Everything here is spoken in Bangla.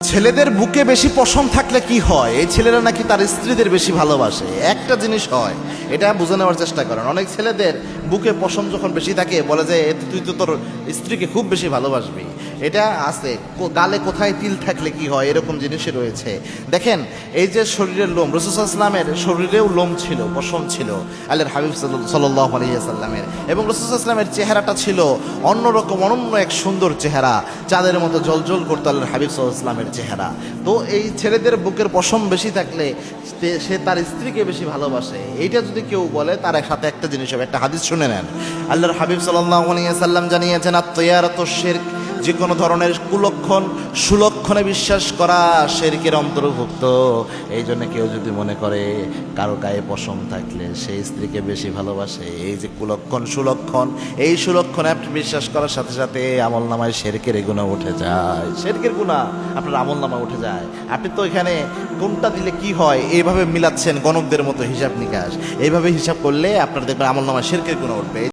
ছেলেদের বুকে বেশি পশম থাকলে কি হয়, এই ছেলেরা নাকি তার স্ত্রীদের বেশি ভালোবাসে। একটা জিনিস হয়, এটা বুঝে নেওয়ার চেষ্টা করেন। অনেক ছেলেদের বুকে পশম যখন বেশি থাকে বলে যে তুই তো তোর স্ত্রীকে খুব বেশি ভালোবাসবি। এটা আছে, গালে কোথায় তিল থাকলে কি হয়, এরকম জিনিসই রয়েছে। দেখেন, এই যে শরীরের লোম, রাসূল সাল্লাল্লাহু আলাইহি ওয়াসাল্লামের শরীরেও লোম ছিল, পশম ছিল আল্লাহর হাবিব সাল্লাল্লাহু আলাইহি ওয়াসাল্লামের। এবং রাসূল সাল্লাল্লাহু আলাইহি ওয়াসাল্লামের চেহারাটা ছিল অন্যরকম, অনন্য এক সুন্দর চেহারা, চাঁদের মতো জ্বলজ্বল করতো আল্লাহর হাবিব সাল্লাল্লাহু আলাইহি ওয়াসাল্লামের চেহারা। তো এই ছেলেদের বুকের পশম বেশি থাকলে সে তার স্ত্রীকে বেশি ভালোবাসে, এইটা যদি কেউ বলে তার সাথে একটা জিনিস হবে। একটা হাদিস শুনে নেন। আল্লাহর হাবিব সাল্লাল্লাহু আলাইহি ওয়াসাল্লাম জানিয়েছেন, আত-তিয়ারাতু শিরক, যে কোনো ধরনের কুলক্ষণ সুলক্ষণে বিশ্বাস করা শিরকের অন্তর্ভুক্ত। এই জন্য কেউ যদি মনে করে কারো গায়ে পশম থাকলে সেই স্ত্রীকে বেশি ভালোবাসে, এই যে কুলক্ষণ সুলক্ষণ, এই সুলক্ষণে আপনি বিশ্বাস করার সাথে সাথে আমল নামায় শিরকের গুনাহ উঠে যায়। শিরকের গুনাহ আপনার আমল নামায় উঠে যায়। আপনি তো এখানে কোনটা দিলে কি হয় এইভাবে মিলাচ্ছেন গণকদের মতো হিসাব নিকাশ। এইভাবে হিসাব করলে আপনার দেখবেন আমল নামায় শিরকের গুনাহ উঠবে।